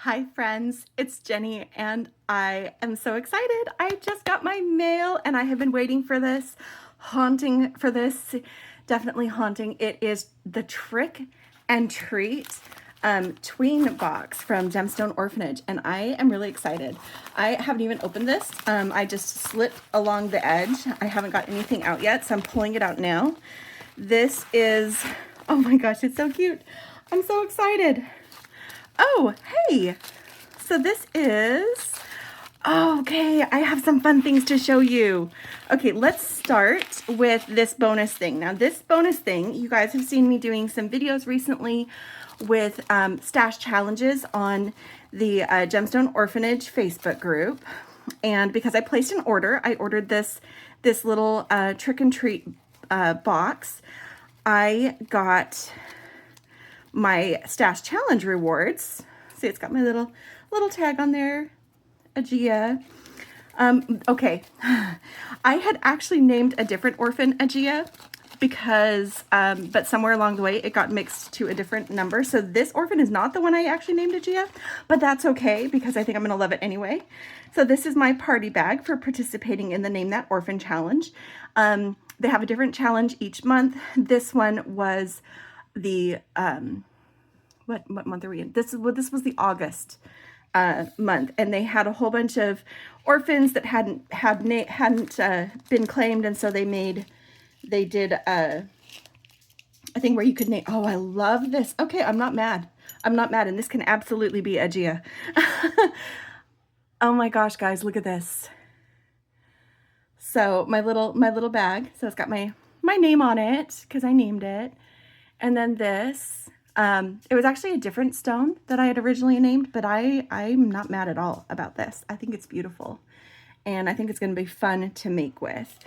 Hi friends, it's Jenny and I am so excited. I just got my mail and I have been waiting for this, definitely haunting. It is the Trick and Treat tween box from Gemstone Orphanage and I am really excited. I haven't even opened this. I just slipped along the edge. I haven't got anything out yet, so I'm pulling it out now. This is, oh my gosh, it's so cute. I'm so excited. Oh, hey, so this is, okay, I have some fun things to show you. Okay, let's start with this bonus thing. Now this bonus thing, you guys have seen me doing some videos recently with stash challenges on the Gemstone Orphanage Facebook group. And because I placed an order, I ordered this little trick and treat box. I got my stash challenge rewards. See, it's got my little tag on there, Agea. Okay, I had actually named a different orphan Agea because, but somewhere along the way it got mixed to a different number. So this orphan is not the one I actually named Agea, but that's okay because I think I'm gonna love it anyway. So this is my party bag for participating in the Name That Orphan challenge. They have a different challenge each month. This one was the what month are we in? This was the August month, and they had a whole bunch of orphans that hadn't been claimed, and so they did a thing where you could name. Oh, I love this. Okay, I'm not mad, and this can absolutely be Agea. Oh my gosh, guys, look at this. So my little bag, so it's got my name on it because I named it. And then this, it was actually a different stone that I had originally named, but I'm not mad at all about this. I think it's beautiful and I think it's going to be fun to make with.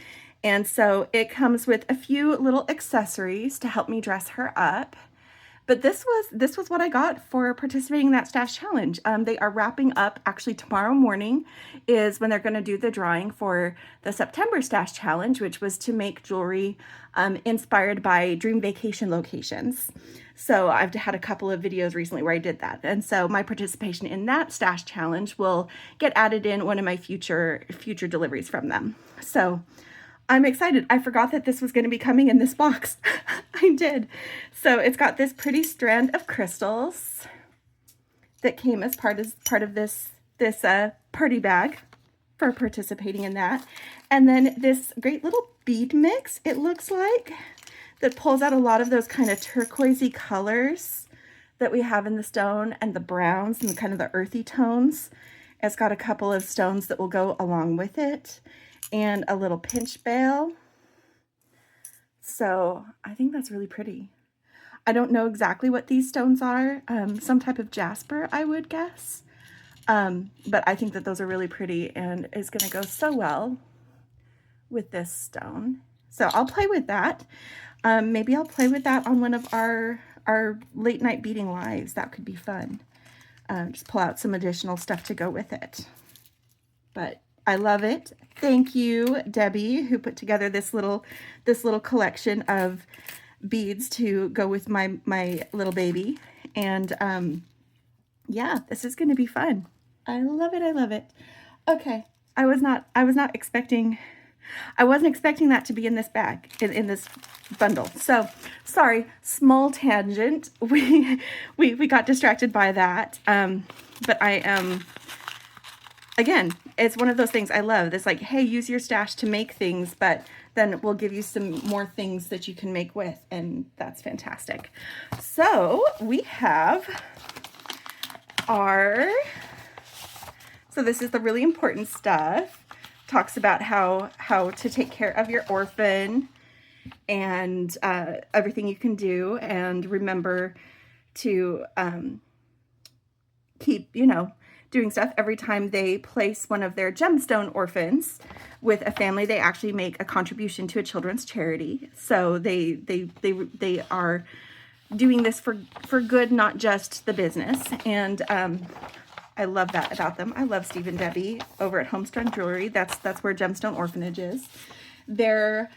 And so it comes with a few little accessories to help me dress her up. But this was what I got for participating in that stash challenge. They are wrapping up, actually tomorrow morning is when they're going to do the drawing for the September stash challenge, which was to make jewelry inspired by dream vacation locations. So I've had a couple of videos recently where I did that. And so my participation in that stash challenge will get added in one of my future deliveries from them. So I'm excited. I forgot that this was going to be coming in this box. I did. So it's got this pretty strand of crystals that came as part of this party bag for participating in that. And then this great little bead mix, it looks like, that pulls out a lot of those kind of turquoisey colors that we have in the stone and the browns and kind of the earthy tones. It's got a couple of stones that will go along with it and a little pinch bail. So I think that's really pretty. I don't know exactly what these stones are. Some type of jasper, I would guess. But I think that those are really pretty and is going to go so well with this stone. So I'll play with that. Maybe I'll play with that on one of our late night beading lives. That could be fun. Just pull out some additional stuff to go with it. But I love it. Thank you, Debbie, who put together this little collection of beads to go with my little baby. And yeah, this is going to be fun. I love it. I love it. Okay, I wasn't expecting that to be in this bag, in this bundle. So sorry, small tangent. We got distracted by that. But I am. Again, it's one of those things I love. This like, hey, use your stash to make things, but then we'll give you some more things that you can make with, and that's fantastic. So we have so this is the really important stuff. Talks about how to take care of your orphan and everything you can do, and remember to keep, doing stuff. Every time they place one of their gemstone orphans with a family, they actually make a contribution to a children's charity. So they are doing this for good, not just the business. And I love that about them. I love Steve and Debbie over at Homestrung Jewelry. That's where Gemstone Orphanage is. Their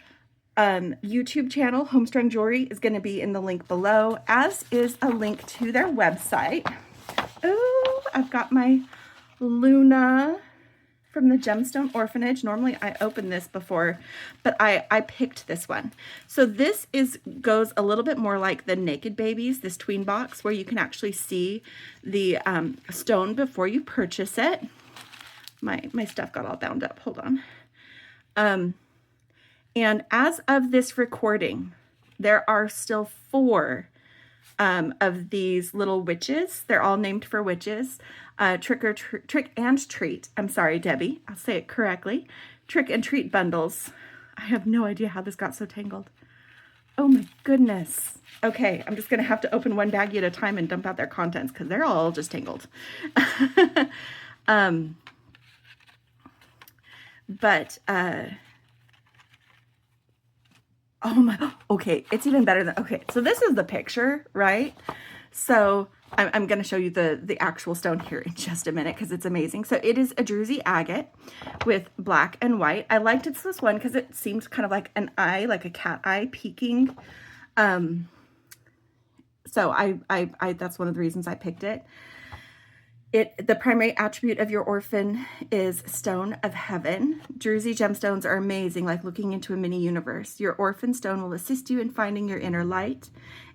YouTube channel, Homestrung Jewelry, is going to be in the link below, as is a link to their website. Oh, I've got my Luna from the Gemstone Orphanage. Normally I open this before, but I picked this one. So this goes a little bit more like the Naked Babies, this tween box, where you can actually see the stone before you purchase it. My stuff got all bound up. Hold on. And as of this recording, there are still 4 of these little witches. They're all named for witches. Trick and treat. I'm sorry, Debbie. I'll say it correctly. Trick and treat bundles. I have no idea how this got so tangled. Oh my goodness. Okay, I'm just going to have to open one baggie at a time and dump out their contents because they're all just tangled. Oh my, okay, it's even better than, okay, so this is the picture, right? So I'm going to show you the actual stone here in just a minute because it's amazing. So it is a drusy agate with black and white. I liked this one because it seemed kind of like an eye, like a cat eye peeking. So I that's one of the reasons I picked it. The primary attribute of your orphan is Stone of Heaven. Drusy gemstones are amazing, like looking into a mini universe. Your orphan stone will assist you in finding your inner light.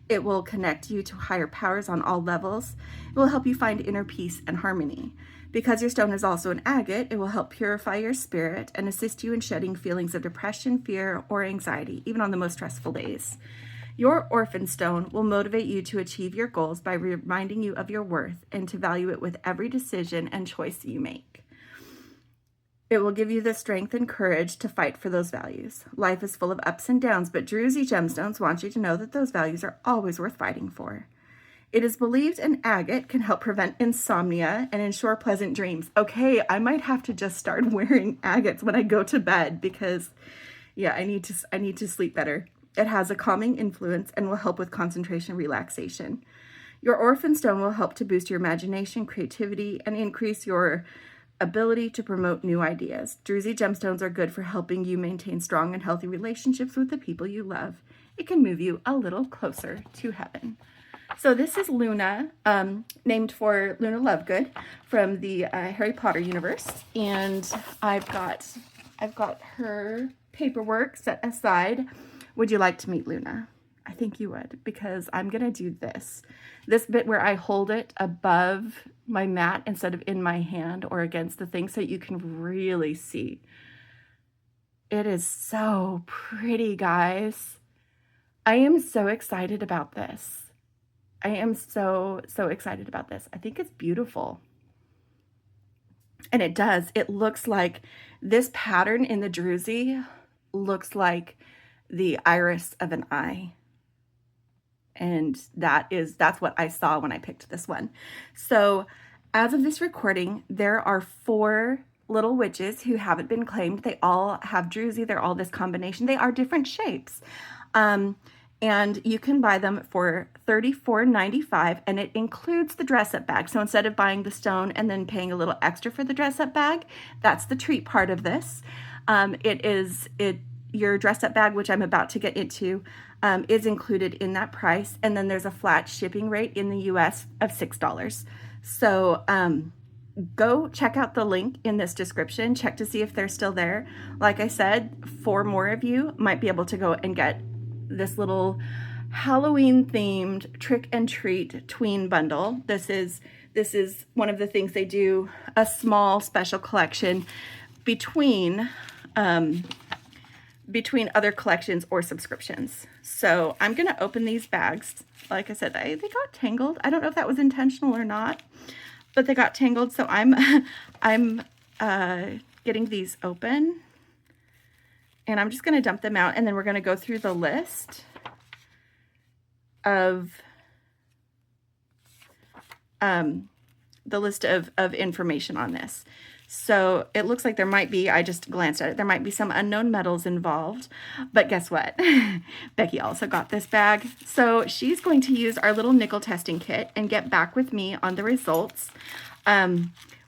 It will connect you to higher powers on all levels. It will help you find inner peace and harmony. Because your stone is also an agate, it will help purify your spirit and assist you in shedding feelings of depression, fear, or anxiety, even on the most stressful days. Your orphan stone will motivate you to achieve your goals by reminding you of your worth and to value it with every decision and choice you make. It will give you the strength and courage to fight for those values. Life is full of ups and downs, but drusy gemstones want you to know that those values are always worth fighting for. It is believed an agate can help prevent insomnia and ensure pleasant dreams. Okay, I might have to just start wearing agates when I go to bed because, yeah, I need to sleep better. It has a calming influence and will help with concentration and relaxation. Your orphan stone will help to boost your imagination, creativity, and increase your ability to promote new ideas. Drusy gemstones are good for helping you maintain strong and healthy relationships with the people you love. It can move you a little closer to heaven. So this is Luna, named for Luna Lovegood from the Harry Potter universe. And I've got her paperwork set aside. Would you like to meet Luna? I think you would, because I'm going to do this bit where I hold it above my mat instead of in my hand or against the thing so you can really see. It is so pretty, guys. I am so excited about this. I am so excited about this. I think it's beautiful. And it does. It looks like this pattern in the drusy looks like the iris of an eye. And that's what I saw when I picked this one. So as of this recording, there are 4 little witches who haven't been claimed. They all have drusy. They're all this combination. They are different shapes. And you can buy them for $34.95, and it includes the dress-up bag. So instead of buying the stone and then paying a little extra for the dress-up bag, that's the treat part of this. Your dress-up bag, which I'm about to get into, is included in that price, and then there's a flat shipping rate in the US of $6. So go check out the link in this description. Check to see if they're still there. Like I said, 4 more of you might be able to go and get this little Halloween themed trick and treat tween bundle. This is one of the things they do, a small special collection between other collections or subscriptions. So I'm gonna open these bags. Like I said, they got tangled. I don't know if that was intentional or not, but they got tangled. So I'm getting these open. And I'm just going to dump them out, and then we're going to go through the list of information on this. So it looks like there might be, I just glanced at it, there might be some unknown metals involved, but guess what? Becky also got this bag. So she's going to use our little nickel testing kit and get back with me on the results.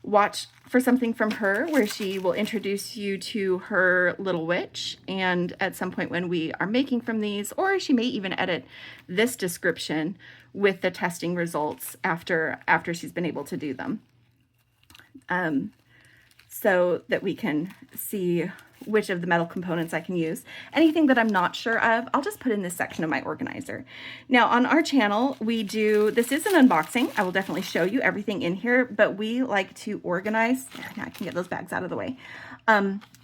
Watch for something from her where she will introduce you to her little witch, and at some point when we are making from these, or she may even edit this description with the testing results after she's been able to do them. so that we can see which of the metal components I can use. Anything that I'm not sure of, I'll just put in this section of my organizer. Now on our channel, this is an unboxing. I will definitely show you everything in here, but we like to organize. There, now I can get those bags out of the way.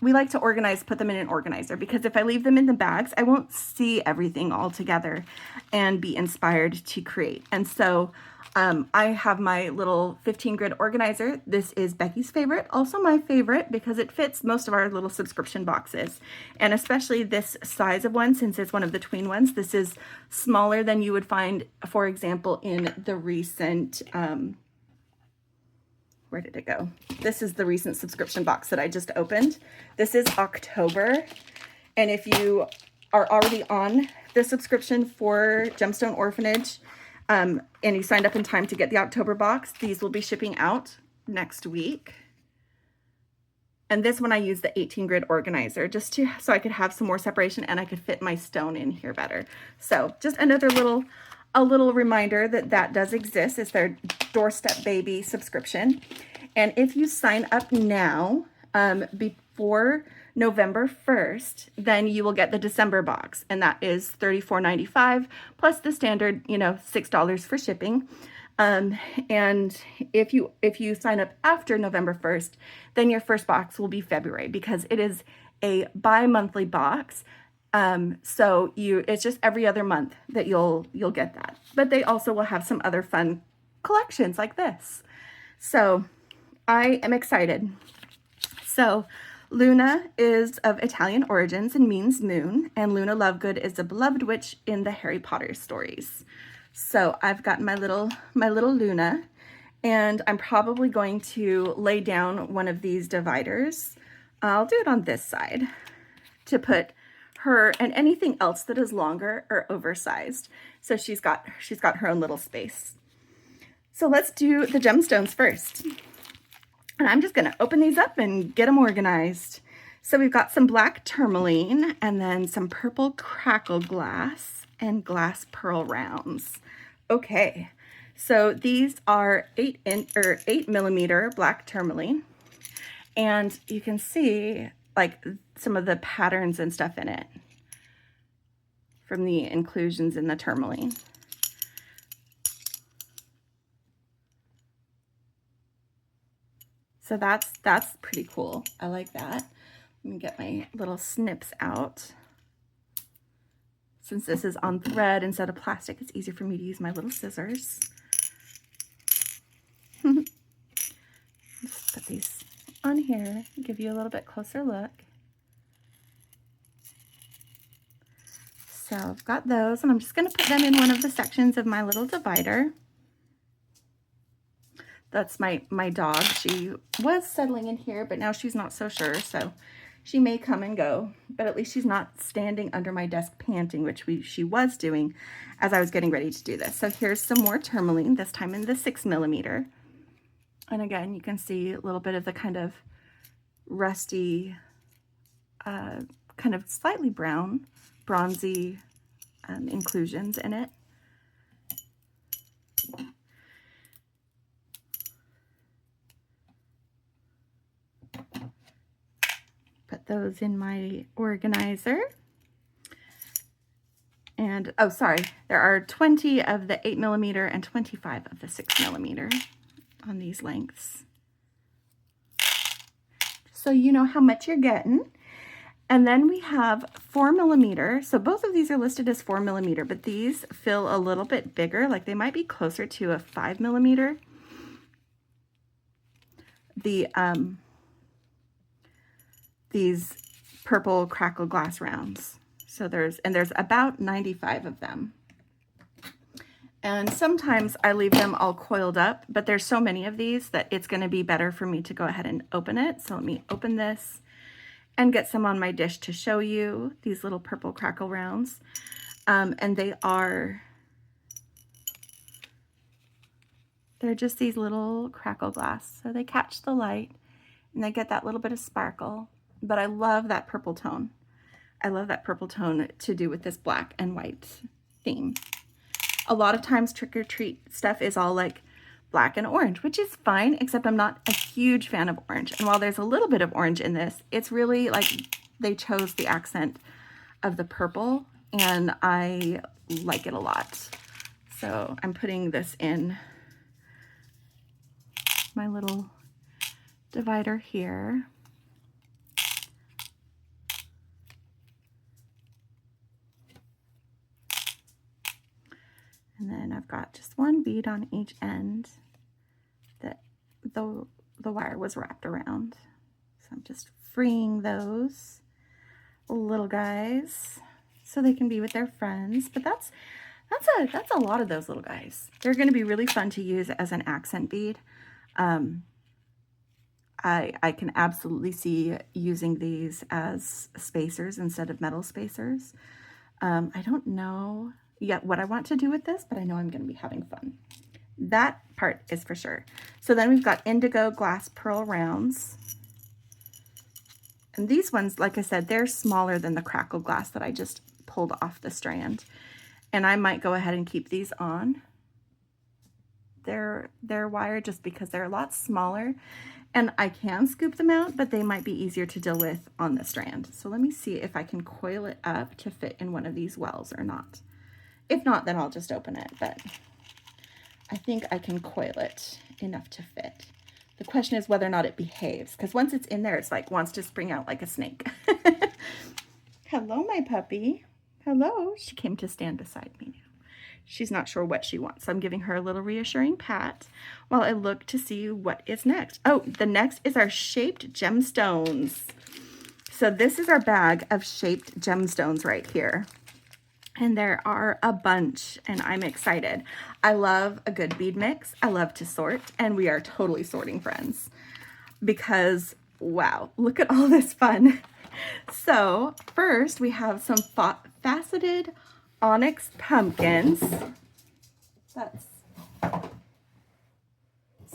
We like to organize, put them in an organizer, because if I leave them in the bags, I won't see everything all together and be inspired to create. And so I have my little 15 grid organizer. This is Becky's favorite, also my favorite, because it fits most of our little subscription boxes, and especially this size of one, since it's one of the tween ones. This is smaller than you would find, for example, in the recent, where did it go? This is the recent subscription box that I just opened. This is October, and if you are already on the subscription for Gemstone Orphanage, and you signed up in time to get the October box, these will be shipping out next week. And this one I use the 18 grid organizer so I could have some more separation and I could fit my stone in here better. So just another little reminder that does exist. It's their doorstep baby subscription. And if you sign up now, before November 1st, then you will get the December box, and that is $34.95 plus the standard, $6 for shipping. And if you sign up after November 1st, then your first box will be February, because it is a bi-monthly box. So it's just every other month that you'll get that. But they also will have some other fun collections like this. So I am excited. So Luna is of Italian origins and means moon, and Luna Lovegood is a beloved witch in the Harry Potter stories. So I've got my little Luna, and I'm probably going to lay down one of these dividers. I'll do it on this side to put her and anything else that is longer or oversized. So she's got her own little space. So let's do the gemstones first. And I'm just going to open these up and get them organized. So we've got some black tourmaline, and then some purple crackle glass and glass pearl rounds. Okay, so these are 8 millimeter black tourmaline, and you can see like some of the patterns and stuff in it from the inclusions in the tourmaline. So that's pretty cool. I like that. Let me get my little snips out. Since this is on thread instead of plastic, it's easier for me to use my little scissors. Just put these on here, give you a little bit closer look. So I've got those, and I'm just going to put them in one of the sections of my little divider. That's my dog. She was settling in here, but now she's not so sure, so she may come and go. But at least she's not standing under my desk panting, which she was doing as I was getting ready to do this. So here's some more tourmaline, this time in the 6 millimeter. And again, you can see a little bit of the kind of rusty, kind of slightly brown, bronzy inclusions in it. Put those in my organizer. And, oh, sorry, there are 20 of the 8 millimeter and 25 of the 6 millimeter on these lengths. So you know how much you're getting. And then we have 4 millimeter. So both of these are listed as 4 millimeter, but these feel a little bit bigger, like they might be closer to a 5 millimeter. These purple crackle glass rounds. So there's about 95 of them. And sometimes I leave them all coiled up, but there's so many of these that it's going to be better for me to go ahead and open it. So let me open this and get some on my dish to show you these little purple crackle rounds. And they're just these little crackle glass. So they catch the light and they get that little bit of sparkle. But I love that purple tone. I love that purple tone to do with this black and white theme. A lot of times trick-or-treat stuff is all like black and orange, which is fine, except I'm not a huge fan of orange. And while there's a little bit of orange in this, it's really like they chose the accent of the purple, and I like it a lot. So I'm putting this in my little divider here. And then I've got just one bead on each end that the wire was wrapped around. So I'm just freeing those little guys so they can be with their friends. But that's a lot of those little guys. They're going to be really fun to use as an accent bead. I can absolutely see using these as spacers instead of metal spacers. I don't know yet what I want to do with this, but I know I'm going to be having fun. That part is for sure. So then we've got indigo glass pearl rounds. And these ones, like I said, they're smaller than the crackle glass that I just pulled off the strand. And I might go ahead and keep these on their wire just because they're a lot smaller. And I can scoop them out, but they might be easier to deal with on the strand. So let me see if I can coil it up to fit in one of these wells or not. If not, then I'll just open it, but I think I can coil it enough to fit. The question is whether or not it behaves, because once it's in there, it's like wants to spring out like a snake. Hello, my puppy. Hello. She came to stand beside me now. She's not sure what she wants, so I'm giving her a little reassuring pat while I look to see what is next. Oh, the next is our shaped gemstones. So this is our bag of shaped gemstones right here. And there are a bunch, and I'm excited. I love a good bead mix. I love to sort, and we are totally sorting friends because, wow, look at all this fun. So first we have some faceted onyx pumpkins.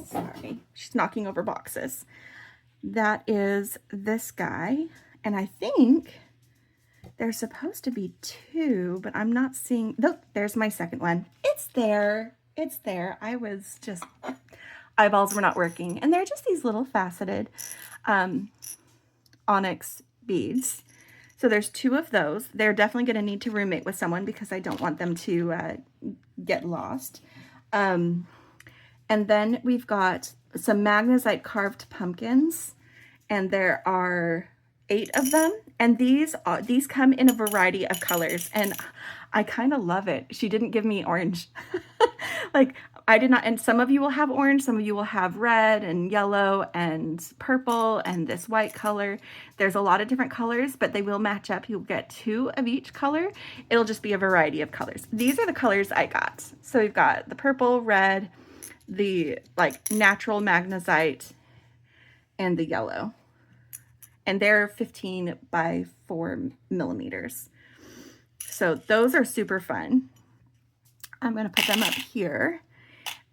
Sorry, she's knocking over boxes. That is this guy, and I think there's supposed to be two, but I'm not seeing. Look, there's my second one. It's there. It's there. I was just, eyeballs were not working. And they're just these little faceted onyx beads. So there's two of those. They're definitely going to need to roommate with someone because I don't want them to get lost. And then we've got some magnesite carved pumpkins, and there are 8 of them, and these come in a variety of colors, and I kind of love it. She didn't give me orange. Like I did not, and some of you will have orange, some of you will have red and yellow and purple and this white color. There's a lot of different colors, but they will match up. You'll get 2 of each color. It'll just be a variety of colors. These are the colors I got. So we've got the purple, red, the like natural magnesite, and the yellow. And they're 15 by 4 millimeters. So those are super fun. I'm going to put them up here.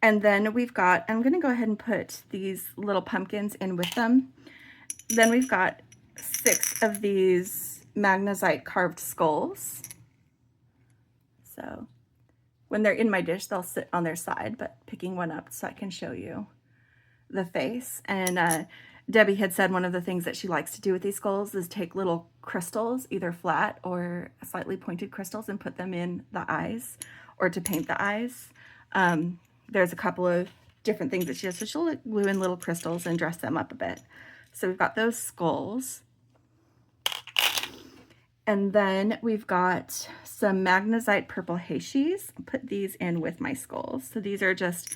And then we've got, I'm going to go ahead and put these little pumpkins in with them. Then we've got 6 of these magnesite carved skulls. So when they're in my dish, they'll sit on their side, but picking one up so I can show you the face. And Debbie had said one of the things that she likes to do with these skulls is take little crystals, either flat or slightly pointed crystals, and put them in the eyes or to paint the eyes. There's a couple of different things that she does. So she'll glue in little crystals and dress them up a bit. So we've got those skulls. And then we've got some magnesite purple hashis. I'll put these in with my skulls. So these are just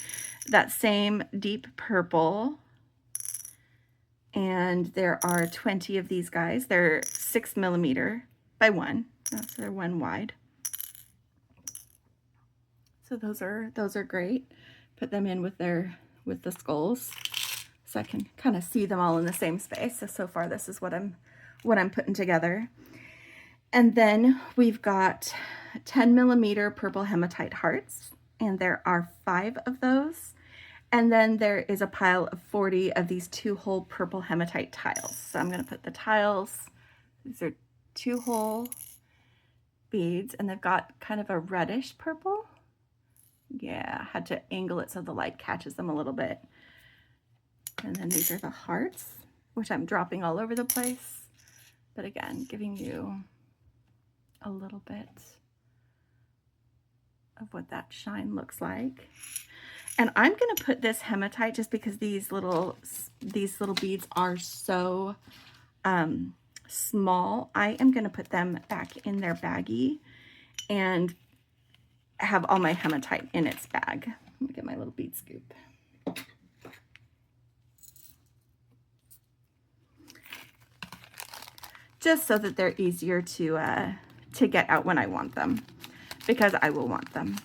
that same deep purple. And there are 20 of these guys. They're 6 millimeter by 1. So they're 1 wide. So those are great. Put them in with the skulls, so I can kind of see them all in the same space. So far this is what I'm putting together. And then we've got 10 millimeter purple hematite hearts, and there are 5 of those. And then there is a pile of 40 of these 2-hole purple hematite tiles. So I'm going to put the tiles. These are 2-hole beads, and they've got kind of a reddish purple. Yeah, had to angle it so the light catches them a little bit. And then these are the hearts, which I'm dropping all over the place. But again, giving you a little bit of what that shine looks like. And I'm going to put this hematite just because these little beads are so small. I am going to put them back in their baggie and have all my hematite in its bag. Let me get my little bead scoop. Just so that they're easier to get out when I want them, because I will want them.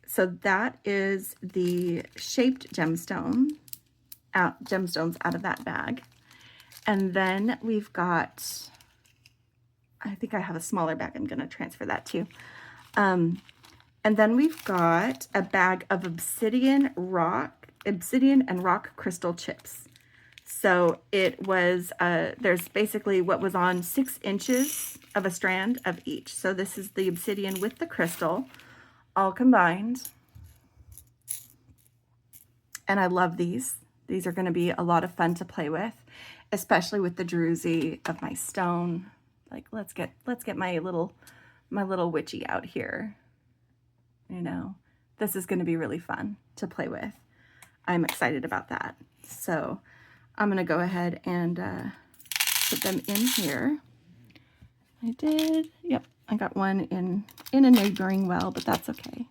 So that is the shaped gemstones out of that bag. And then we've got, I think I have a smaller bag. I'm going to transfer that too. And then we've got a bag of obsidian and rock crystal chips. So it was, there's basically what was on 6 inches of a strand of each. So this is the obsidian with the crystal all combined. And I love these. These are going to be a lot of fun to play with, especially with the drusy of my stone. Like, let's get my little witchy out here. You know, this is going to be really fun to play with. I'm excited about that. So I'm going to go ahead and put them in here. I did. Yep, I got one in a neighboring well, but that's okay.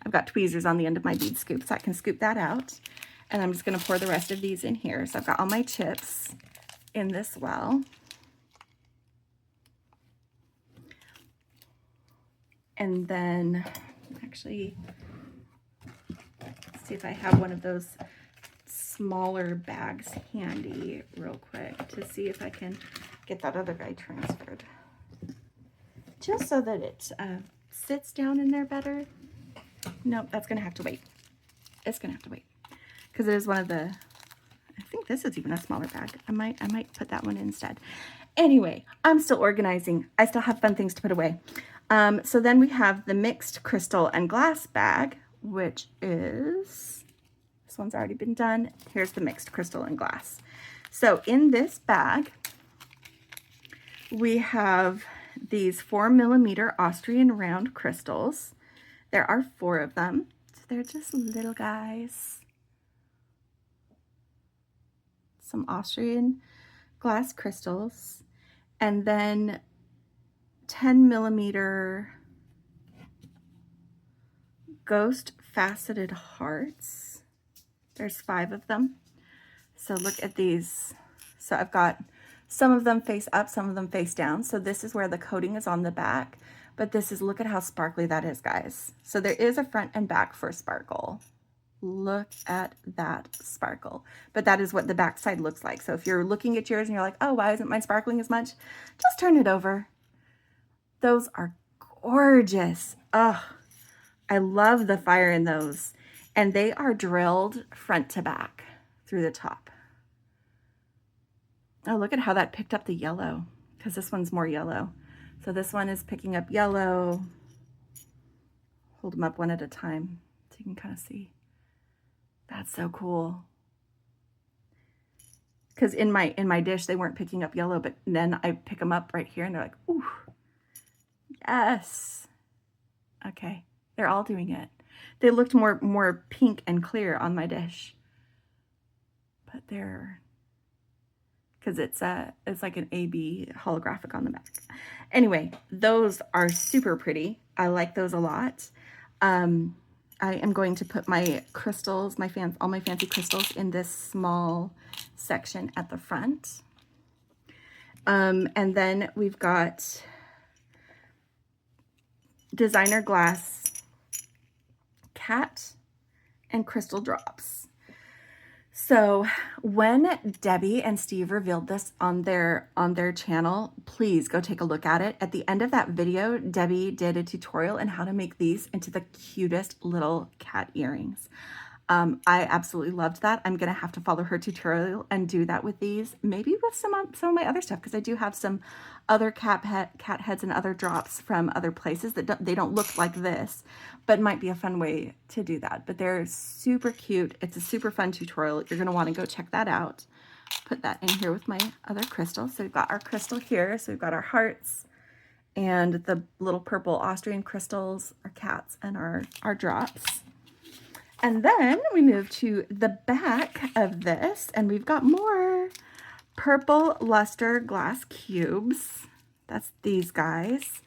I've got tweezers on the end of my bead scoop, so I can scoop that out. And I'm just going to pour the rest of these in here. So I've got all my chips in this well. And then, actually, let's see if I have one of those smaller bags handy real quick to see if I can get that other guy transferred. Just so that it sits down in there better. Nope, that's going to have to wait. It's going to have to wait. Because it is one of the, I think this is even a smaller bag. I might put that one instead. Anyway, I'm still organizing. I still have fun things to put away. So then we have the mixed crystal and glass bag, which is, this one's already been done. Here's the mixed crystal and glass. So in this bag, we have these 4mm Austrian round crystals. There are 4 of them. So they're just little guys. Some Austrian glass crystals. And then 10mm ghost faceted hearts. There's 5 of them. So look at these. So I've got some of them face up, some of them face down. So this is where the coating is on the back. But this is, look at how sparkly that is, guys. So there is a front and back for sparkle. Look at that sparkle. But that is what the back side looks like. So if you're looking at yours and you're like, oh, why isn't mine sparkling as much? Just turn it over. Those are gorgeous. Oh, I love the fire in those. And they are drilled front to back through the top. Oh, look at how that picked up the yellow, because this one's more yellow. So this one is picking up yellow. Hold them up one at a time so you can kind of see. That's so cool. Because in my dish, they weren't picking up yellow, but then I pick them up right here and they're like, ooh, yes. Okay, they're all doing it. They looked more pink and clear on my dish. But they're, because it's like an AB holographic on the back. Anyway, those are super pretty. I like those a lot. I am going to put my crystals, all my fancy crystals in this small section at the front. And then we've got designer glass cat and crystal drops. So when Debbie and Steve revealed this on their channel, please go take a look at it. At the end of that video, Debbie did a tutorial on how to make these into the cutest little cat earrings. I absolutely loved that. I'm going to have to follow her tutorial and do that with these, maybe with some of my other stuff, because I do have some other cat heads and other drops from other places that they don't look like this, but might be a fun way to do that. But they're super cute. It's a super fun tutorial. You're going to want to go check that out. Put that in here with my other crystals. So we've got our crystal here. So we've got our hearts and the little purple Austrian crystals, our cats, and our drops. And then we move to the back of this, and we've got more purple luster glass cubes. That's these guys.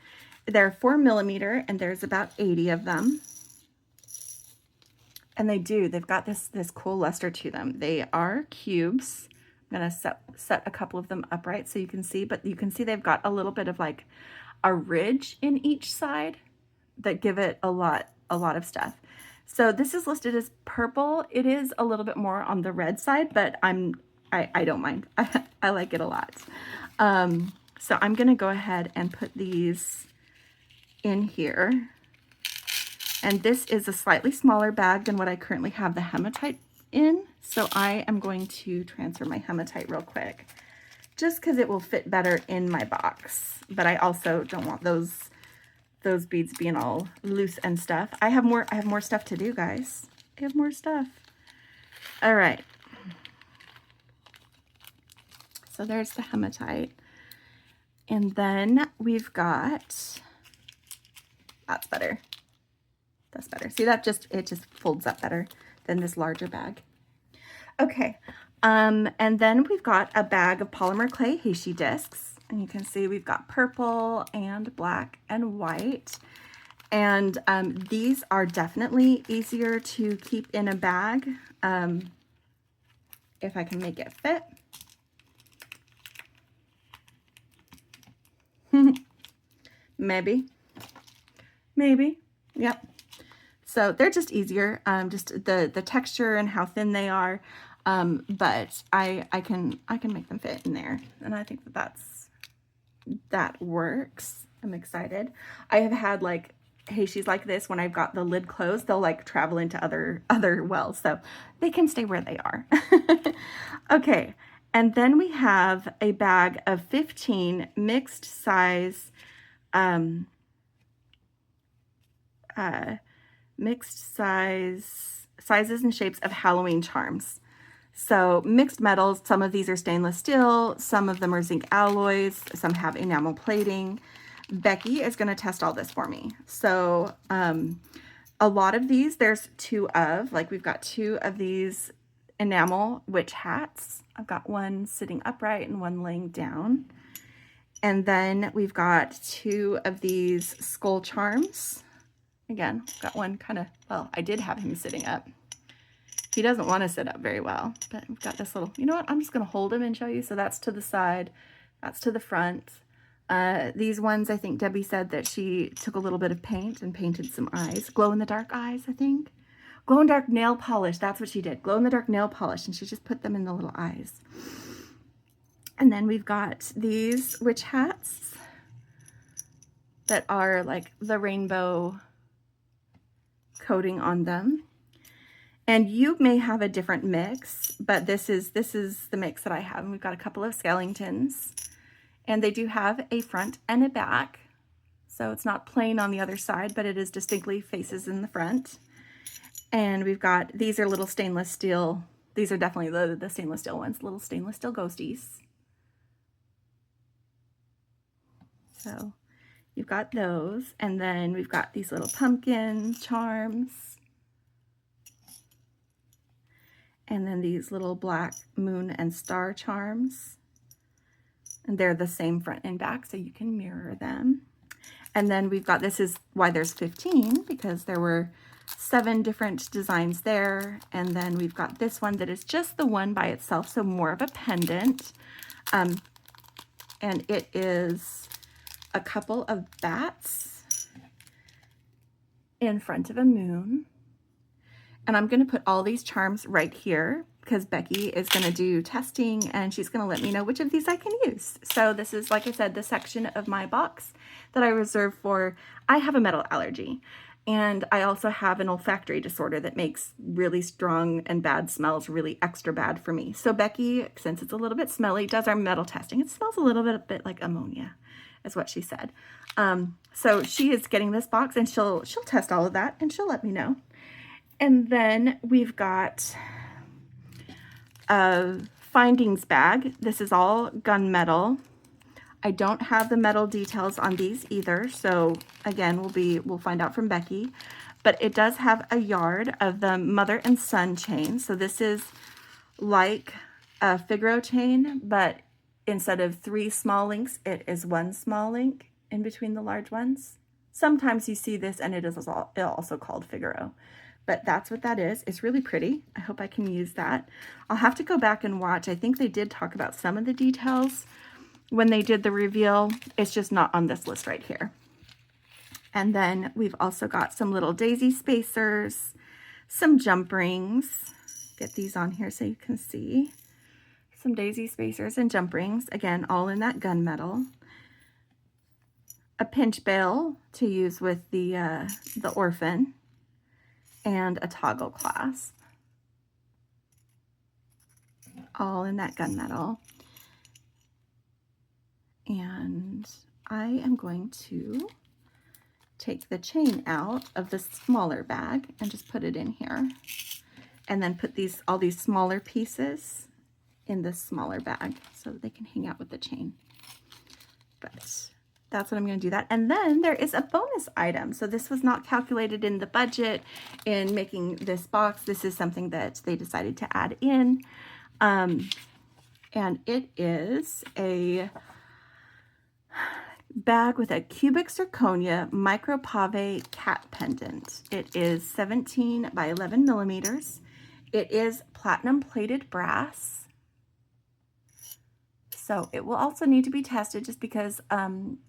They're 4mm, and there's about 80 of them. And they've got this cool luster to them. They are cubes. I'm gonna set a couple of them upright so you can see, but you can see they've got a little bit of like a ridge in each side that give it a lot of stuff. So this is listed as purple. It is a little bit more on the red side, but I don't mind. I like it a lot. So I'm gonna go ahead and put these in here. And this is a slightly smaller bag than what I currently have the hematite in. So I am going to transfer my hematite real quick, just because it will fit better in my box. But I also don't want those beads being all loose and stuff. I have more stuff to do, guys. I have more stuff. All right. So there's the hematite. And then we've got, that's better. That's better. See, it just folds up better than this larger bag. Okay. And then we've got a bag of polymer clay heishi discs. And you can see we've got purple and black and white. And these are definitely easier to keep in a bag if I can make it fit. Maybe. Yep. So they're just easier, just the texture and how thin they are. But I can make them fit in there. And I think that works. I'm excited. I have had like heishis like this when I've got the lid closed. They'll like travel into other wells, so they can stay where they are. Okay, and then we have a bag of 15 mixed size sizes and shapes of Halloween charms. So mixed metals, some of these are stainless steel, some of them are zinc alloys, some have enamel plating. Becky is going to test all this for me. So a lot of these, there's two of, like we've got two of these enamel witch hats. I've got one sitting upright and one laying down. And then we've got two of these skull charms. Again, got one kind of, well, I did have him sitting up. He doesn't want to sit up very well, but we've got this little, you know what? I'm just going to hold him and show you. So that's to the side, that's to the front. These ones, I think Debbie said that she took a little bit of paint and painted some eyes, glow in the dark eyes, I think. Glow in the dark nail polish. That's what she did. Glow in the dark nail polish. And she just put them in the little eyes. And then we've got these witch hats that are like the rainbow coating on them. And you may have a different mix, but this is the mix that I have. And we've got a couple of skeletons, and they do have a front and a back. So it's not plain on the other side, but it is distinctly faces in the front. And we've got, these are little stainless steel. These are definitely the stainless steel ones, little stainless steel ghosties. So you've got those. And then we've got these little pumpkin charms. And then these little black moon and star charms. And they're the same front and back, so you can mirror them. And then we've got, this is why there's 15, because there were 7 different designs there. And then we've got this one that is just the one by itself, so more of a pendant. And it is a couple of bats in front of a moon. And I'm going to put all these charms right here because Becky is going to do testing and she's going to let me know which of these I can use. So this is, like I said, the section of my box that I reserve for, I have a metal allergy. And I also have an olfactory disorder that makes really strong and bad smells really extra bad for me. So Becky, since it's a little bit smelly, does our metal testing. It smells a bit like ammonia, is what she said. So she is getting this box, and she'll test all of that, and she'll let me know. And then we've got a findings bag. This is all gunmetal. I don't have the metal details on these either, so again, we'll find out from Becky. But it does have a yard of the mother and son chain. So this is like a Figaro chain, but instead of 3 small links, it is 1 small link in between the large ones. Sometimes you see this, and it is also called Figaro. But that's what that is. It's really pretty. I hope I can use that. I'll have to go back and watch. I think they did talk about some of the details when they did the reveal. It's just not on this list right here. And then we've also got some little daisy spacers, some jump rings. Get these on here so you can see. Some daisy spacers and jump rings. Again, all in that gunmetal. A pinch bail to use with the orphan. And a toggle clasp. All in that gunmetal. And I am going to take the chain out of the smaller bag and just put it in here. And then put all these smaller pieces in this smaller bag so that they can hang out with the chain. But that's what I'm going to do that. And then there is a bonus item. So this was not calculated in the budget in making this box. This is something that they decided to add in. And it is a bag with a cubic zirconia micropave cat pendant. It is 17 by 11 millimeters. It is platinum plated brass. So it will also need to be tested just because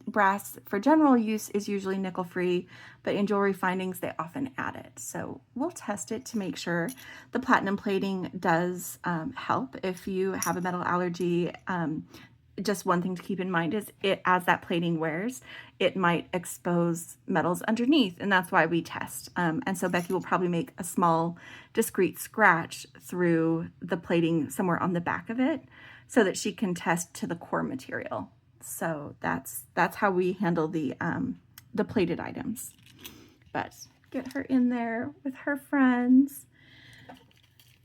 brass for general use is usually nickel free, but in jewelry findings, they often add it. So we'll test it to make sure. The platinum plating does help if you have a metal allergy. Just one thing to keep in mind is as that plating wears, it might expose metals underneath, and that's why we test. And so Becky will probably make a small discreet scratch through the plating somewhere on the back of it, so that she can test to the core material. So that's how we handle the plated items. But get her in there with her friends.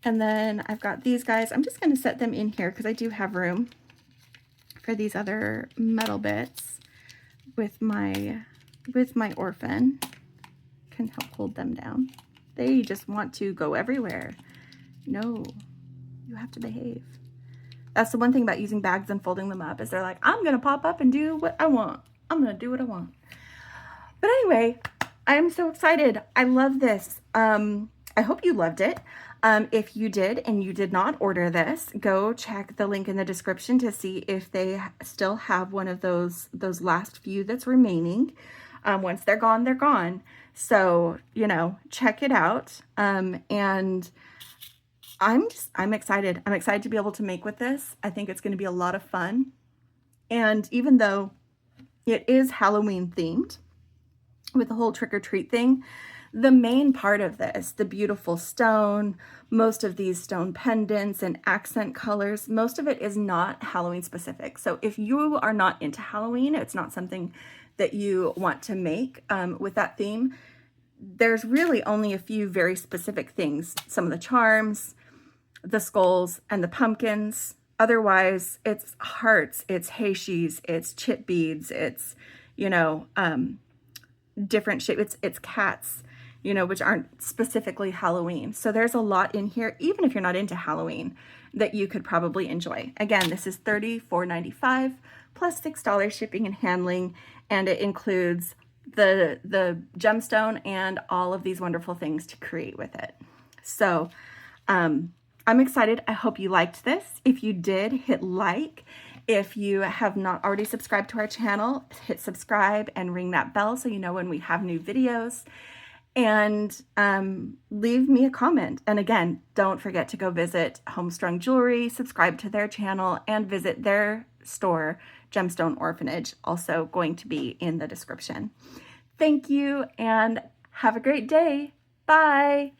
And then I've got these guys. I'm just going to set them in here because I do have room for these other metal bits with my orphan. Can help hold them down. They just want to go everywhere. No, you have to behave. That's the one thing about using bags and folding them up is they're like, I'm going to pop up and do what I want. I'm going to do what I want. But anyway, I'm so excited. I love this. I hope you loved it. If you did and you did not order this, go check the link in the description to see if they still have one of those last few that's remaining. Once they're gone, they're gone. So, check it out. And I'm excited. I'm excited to be able to make with this. I think it's going to be a lot of fun. And even though it is Halloween themed with the whole trick or treat thing, the main part of this, the beautiful stone, most of these stone pendants and accent colors, most of it is not Halloween specific. So if you are not into Halloween, it's not something that you want to make with that theme, there's really only a few very specific things. Some of the charms, the skulls, and the pumpkins. Otherwise, it's hearts, it's heishis, it's chip beads, it's, different shapes, it's cats, which aren't specifically Halloween. So there's a lot in here, even if you're not into Halloween, that you could probably enjoy. Again, this is $34.95 plus $6 shipping and handling, and it includes the gemstone and all of these wonderful things to create with it. So I'm excited. I hope you liked this. If you did, hit like. If you have not already subscribed to our channel, hit subscribe and ring that bell so you know when we have new videos. And leave me a comment. And again, don't forget to go visit Homestrung Jewelry, subscribe to their channel, and visit their store, Gemstone Orphanage, also going to be in the description. Thank you, and Have a great day. Bye.